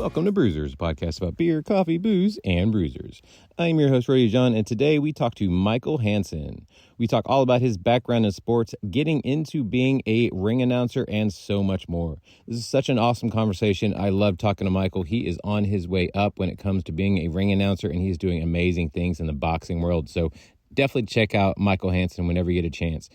Welcome to Brewsers, a podcast about beer, coffee, booze, and bruisers. I'm your host, Roddy John, and today we talk to Michael Hanson. We talk all about his background in sports, getting into being a ring announcer, and so much more. This is such an awesome conversation. I love talking to Michael. He is on his way up when it comes to being a ring announcer, and he's doing amazing things in the boxing world. So definitely check out Michael Hanson whenever you get a chance.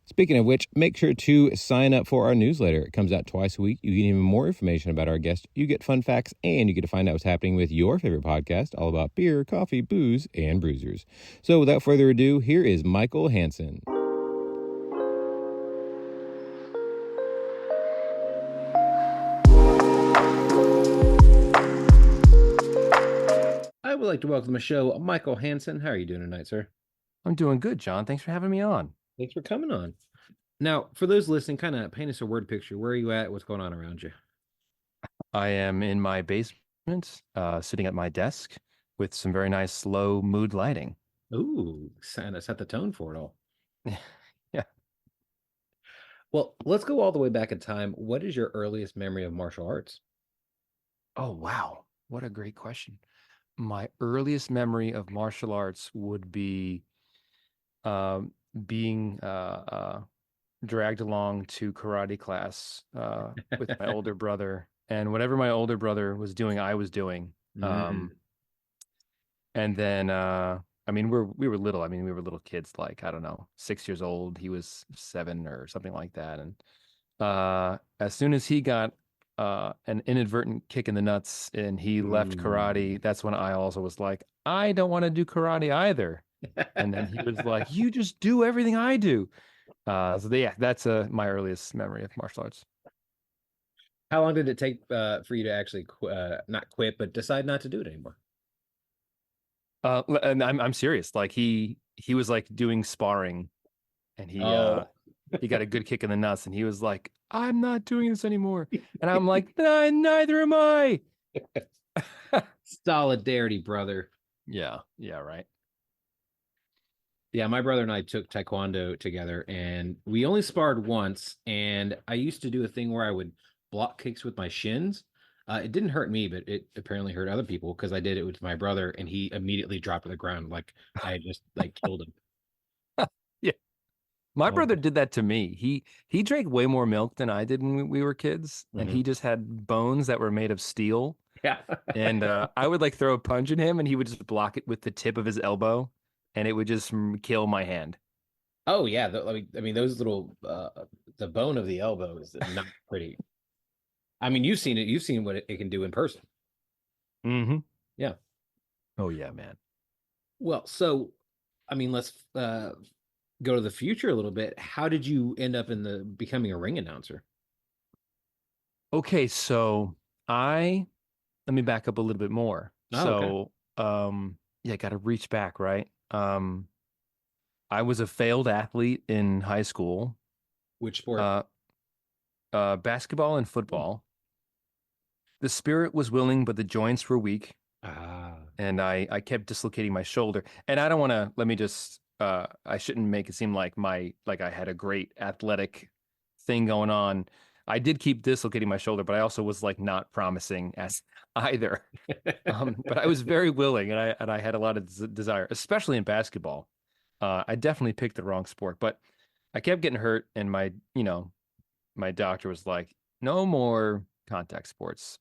Speaking of which, make sure to sign up for our newsletter. It comes out twice a week. You get even more information about our guests. You get fun facts, and you get to find out what's happening with your favorite podcast, all about beer, coffee, booze, and bruisers. So without further ado, here is Michael Hanson. I would like to welcome to the show Michael Hanson. How are you doing tonight, sir? I'm doing good, John. Thanks for having me on. Thanks for coming on. Now, for those listening, kind of paint us a word picture. Where are you at? What's going on around you? I am in my basement, sitting at my desk with some very nice low mood lighting. Ooh, kind of set the tone for it all. Yeah. Well, let's go all the way back in time. What is your earliest memory of martial arts? Oh, wow. What a great question. My earliest memory of martial arts would be being dragged along to karate class with my older brother. And whatever my older brother was doing, I was doing. And then, we were little. We were little kids, like, I don't know, 6 years old. He was 7 or something like that. And as soon as he got an inadvertent kick in the nuts and he left karate, that's when I also was like, I don't want to do karate either. And then he was like, you just do everything I do. That's my earliest memory of martial arts. How long did it take for you to actually not quit, but decide not to do it anymore? And I'm serious. Like he was like doing sparring, and he got a good kick in the nuts, and he was like, I'm not doing this anymore. And I'm like, neither am I. Solidarity, brother. Yeah, right. Yeah, my brother and I took Taekwondo together, and we only sparred once. And I used to do a thing where I would block kicks with my shins. It didn't hurt me, but it apparently hurt other people because I did it with my brother, and he immediately dropped to the ground like I had just like killed him. Yeah, my brother did that to me. He drank way more milk than I did when we were kids, and he just had bones that were made of steel. Yeah, and I would like throw a punch at him, and he would just block it with the tip of his elbow. And it would just kill my hand. Oh yeah, those little the bone of the elbow is not pretty. You've seen it. You've seen what it can do in person. Mm-hmm. Yeah. Oh yeah, man. Well, so let's go to the future a little bit. How did you end up becoming a ring announcer? Okay, so let me back up a little bit more. Okay. Got to reach back, right? I was a failed athlete in high school. Which sport? Basketball and football. The spirit was willing, but the joints were weak. And I kept dislocating my shoulder. And I don't want to, let me just, I shouldn't make it seem like I had a great athletic thing going on. I did keep dislocating my shoulder, but I also was like not promising as either. But I was very willing, and I had a lot of desire, especially in basketball. I definitely picked the wrong sport, but I kept getting hurt, and my doctor was like, no more contact sports.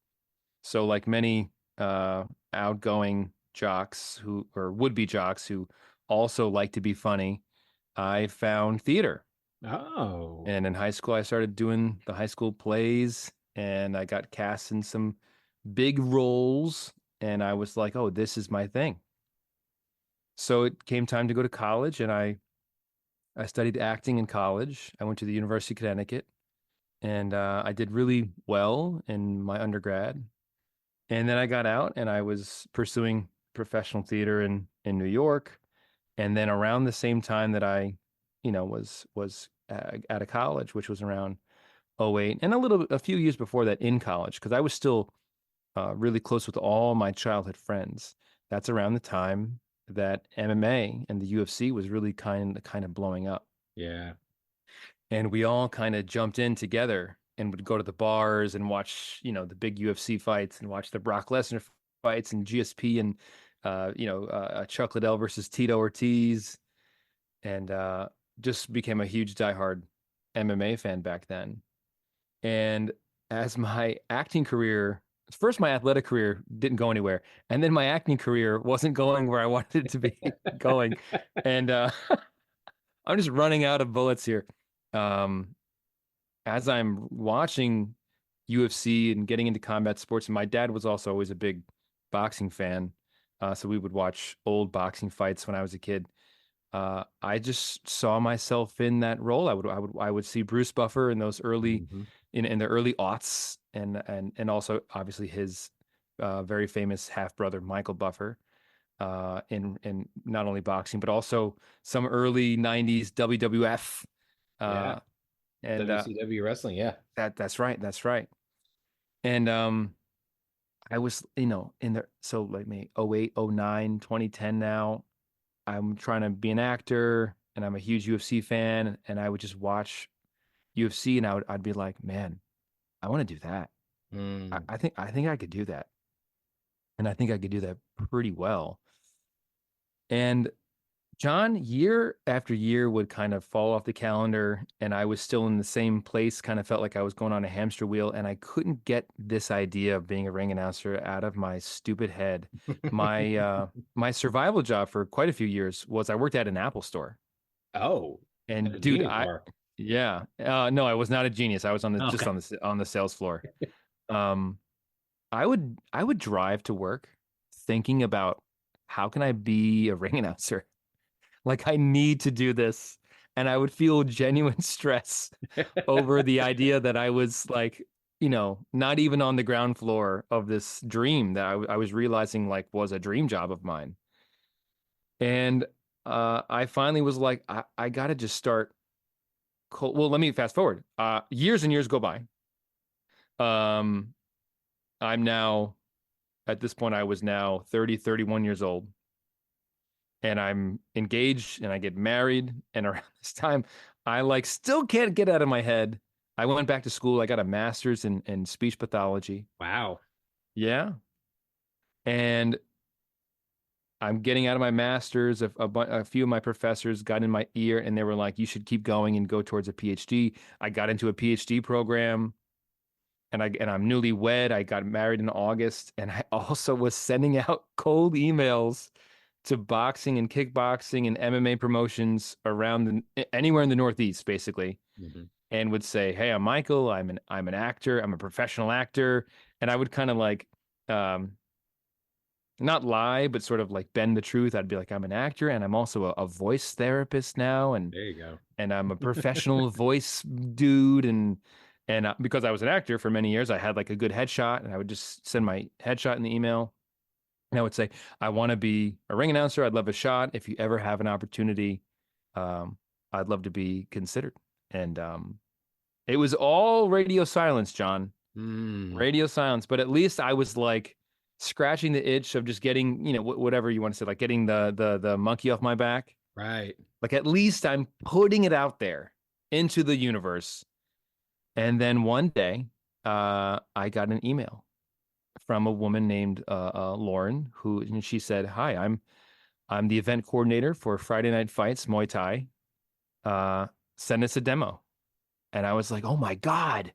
So like many outgoing jocks or would-be jocks who also like to be funny, I found theater. Oh. And in high school, I started doing the high school plays, and I got cast in some big roles, and I was like, oh, this is my thing. So it came time to go to college, and I studied acting in college. I went to the University of Connecticut, and I did really well in my undergrad. And then I got out, and I was pursuing professional theater in New York. And then around the same time that I, was out of college, which was around 2008, and a few years before that in college, because I was still really close with all my childhood friends. That's around the time that MMA and the UFC was really kind of blowing up. Yeah. And we all kind of jumped in together and would go to the bars and watch, the big UFC fights and watch the Brock Lesnar fights and GSP and Chuck Liddell versus Tito Ortiz, and just became a huge diehard MMA fan back then. And as my acting career, first my athletic career didn't go anywhere, and then my acting career wasn't going where I wanted it to be going, and I'm just running out of bullets here. Um, as I'm watching UFC and getting into combat sports, and my dad was also always a big boxing fan, so we would watch old boxing fights when I was a kid. I just saw myself in that role. I would see Bruce Buffer in those early Hmm. in the early aughts, and also obviously his very famous half brother Michael Buffer in not only boxing but also some early '90s WWF. Yeah. Uh, and WCW wrestling. Yeah. that's right, that's right. And I was in the so like me 08, 09, 2010 now. I'm trying to be an actor and I'm a huge UFC fan, and I would just watch UFC and I'd be like, man, I want to do that. I, Mm. I think I think I could do that. And I think I could do that pretty well. And John, year after year would kind of fall off the calendar, and I was still in the same place, kind of felt like I was going on a hamster wheel, and I couldn't get this idea of being a ring announcer out of my stupid head. My survival job for quite a few years was I worked at an Apple store. Oh, a And dude, genius bar. yeah, no, I was not a genius. I was just Okay. on the sales floor. Um, I would drive to work thinking about how can I be a ring announcer? Like I need to do this. And I would feel genuine stress over the idea that I was like, not even on the ground floor of this dream that I was realizing like was a dream job of mine. And I finally was like, I got to just start. Well, let me fast forward. Years and years go by. Um, I'm now, at this point, I was now 30, 31 years old, and I'm engaged and I get married. And around this time, I like still can't get out of my head. I went back to school. I got a master's in speech pathology. Wow. Yeah. And I'm getting out of my master's. A few of my professors got in my ear and they were like, you should keep going and go towards a PhD. I got into a PhD program. And I'm newlywed. I got married in August, and I also was sending out cold emails to boxing and kickboxing and MMA promotions around anywhere in the Northeast, basically, Hmm. and would say, "Hey, I'm Michael. I'm an actor. I'm a professional actor." And I would kind of like, um, not lie, but sort of like bend the truth. I'd be like, "I'm an actor, and I'm also a voice therapist now, and There you go. I'm a professional voice dude." And because I was an actor for many years, I had like a good headshot, and I would just send my headshot in the email, and I would say, I want to be a ring announcer. I'd love a shot. If you ever have an opportunity, um, I'd love to be considered. And it was all radio silence, John. Mm. Radio silence. But at least I was like scratching the itch of just getting, whatever you want to say, like getting the monkey off my back. Right. Like at least I'm putting it out there into the universe. And then one day, I got an email from a woman named Lauren, who and she said, "Hi, I'm the event coordinator for Friday Night Fights Muay Thai. Uh, Send us a demo." And I was like, "Oh my God,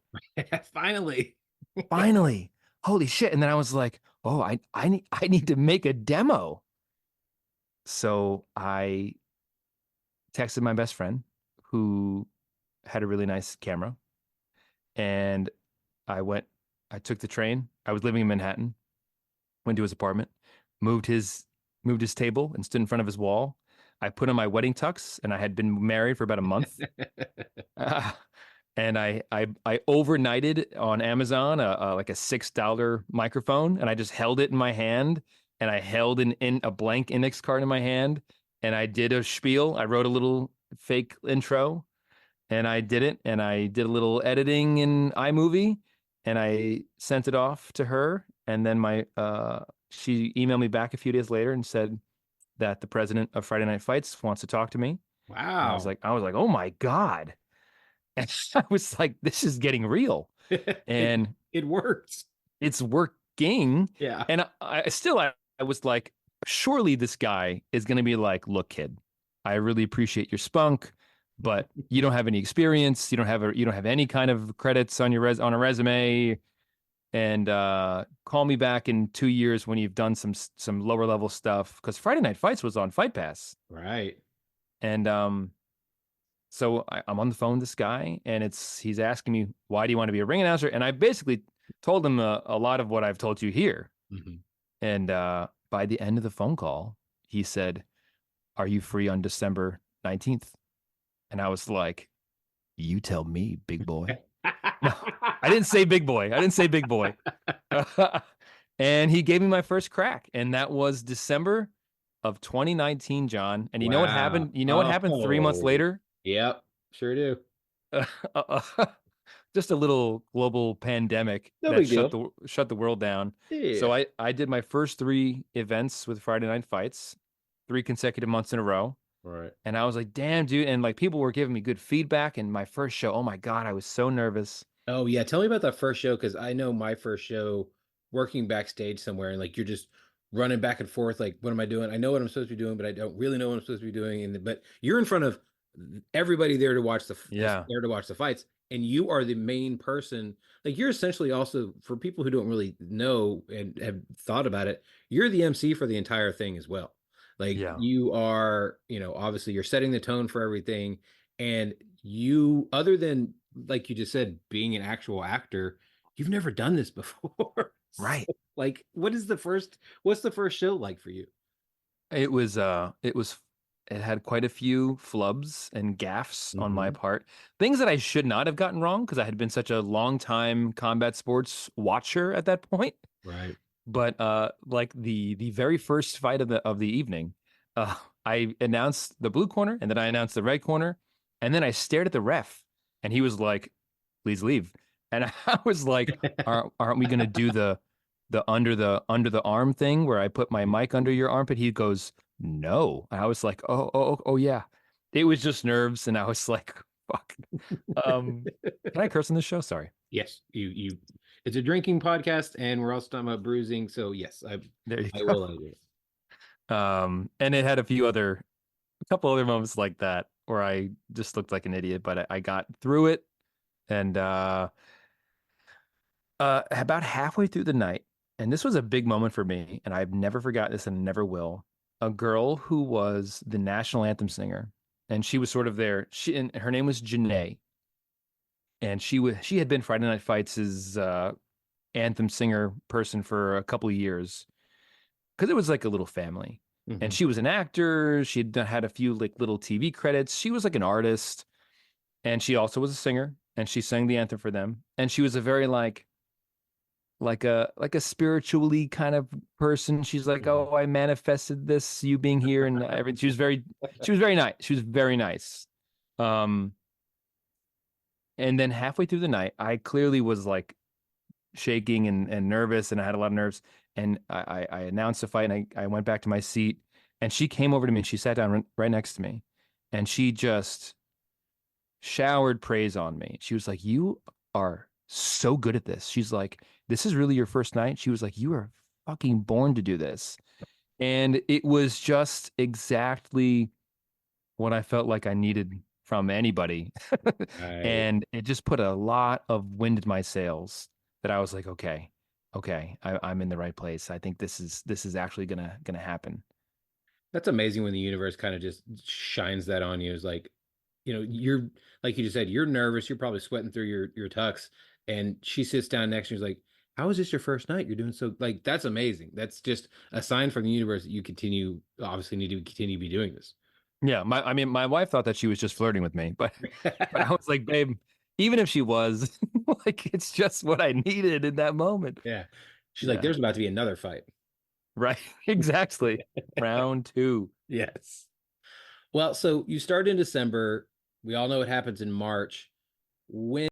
Finally. finally! Holy shit!" And then I was like, "Oh, I need to make a demo." So I texted my best friend, who had a really nice camera, and I went. I took the train. I was living in Manhattan. Went to his apartment, moved his moved his table and stood in front of his wall. I put on my wedding tux, and I had been married for about a month. Uh, and I overnighted on Amazon like a $6 microphone, and I just held it in my hand, and I held in a blank index card in my hand, and I did a spiel. I wrote a little fake intro, and I did it, and I did a little editing in iMovie, and I sent it off to her, and then my she emailed me back a few days later and said that the president of Friday Night Fights wants to talk to me. And Wow. I was like, oh my God. And I was like, this is getting real. And it works. it's working. Yeah. And I was like, surely this guy is going to be like, look, kid, I really appreciate your spunk, but you don't have any experience. You don't have any kind of credits on your on a resume. And call me back in 2 years when you've done some lower level stuff. Because Friday Night Fights was on Fight Pass. Right. And so I'm on the phone with this guy, and he's asking me, why do you want to be a ring announcer? And I basically told him a lot of what I've told you here. Mm-hmm. And by the end of the phone call, he said, are you free on December 19th? And I was like, you tell me, big boy. No, I didn't say big boy. I didn't say big boy. And he gave me my first crack. And that was December of 2019, John. And you know what happened? You know what happened 3 months later? Yep, sure do. Just a little global pandemic No that big deal. shut the world down. Yeah. So I did my first 3 events with Friday Night Fights, 3 consecutive months in a row. Right. And I was like, damn, dude. And like people were giving me good feedback. And my first show, oh my God, I was so nervous. Oh yeah, tell me about that first show, because I know my first show working backstage somewhere, and like you're just running back and forth, like what am I doing? I know what I'm supposed to be doing, but I don't really know what I'm supposed to be doing. And but you're in front of everybody there to watch the fights, and you are the main person. Like you're essentially also, for people who don't really know and have thought about it, you're the MC for the entire thing as well. Like Yeah. you are, obviously you're setting the tone for everything, and you, other than like you just said, being an actual actor, you've never done this before. Right. So, like, what's the first show like for you? It had quite a few flubs and gaffes on my Mm-hmm. part. Things that I should not have gotten wrong because I had been such a long time combat sports watcher at that point. Right. But like the very first fight of the evening, uh, I announced the blue corner and then I announced the red corner, and then I stared at the ref and he was like, "Please leave." And I was like, "Aren't we going to do the under the arm thing where I put my mic under your armpit?" He goes, "No." And I was like, "Oh yeah." It was just nerves, and I was like, "Fuck." Can I curse on this show? Sorry. Yes, you. It's a drinking podcast, and we're also talking about bruising. So yes, There you I go. will agree. And it had a couple other moments like that where I just looked like an idiot, but I got through it. And about halfway through the night, and this was a big moment for me, and I've never forgot this and never will. A girl who was the national anthem singer, and she was sort of there. And her name was Janae, and she had been Friday Night Fights' anthem singer person for a couple of years because it was like a little family. And Mm-hmm. she was an actor. She'd had a few like little TV credits. She was like an artist, and she also was a singer, and she sang the anthem for them. And she was a very like a spiritually kind of person. She's like, "Oh, I manifested this, you being here," and everything. She was very nice. She was very nice. Um, and then halfway through the night, I clearly was like shaking and nervous, and I had a lot of nerves. And I announced the fight, and I went back to my seat, and she came over to me and she sat down right next to me, and she just showered praise on me. She was like, "You are so good at this." She's like, "This is really your first night." She was like, "You are fucking born to do this." And it was just exactly what I felt like I needed from anybody. Right. And it just put a lot of wind in my sails that I was like, okay, I'm in the right place. I think this is actually gonna happen. That's amazing when the universe kind of just shines that on you. Is like, you're, like you just said, you're nervous. You're probably sweating through your tux, and she sits down next to you. And is like, "How is this your first night? You're doing so, like, that's amazing. That's just a sign from the universe that you obviously need to continue to be doing this." Yeah, I mean, my wife thought that she was just flirting with me, but I was like, babe, even if she was, like, it's just what I needed in that moment. Yeah. She's like, Yeah, "There's about to be another fight." right. Exactly. Round two. Yes. Well, so you start in December. We all know what happens in March. When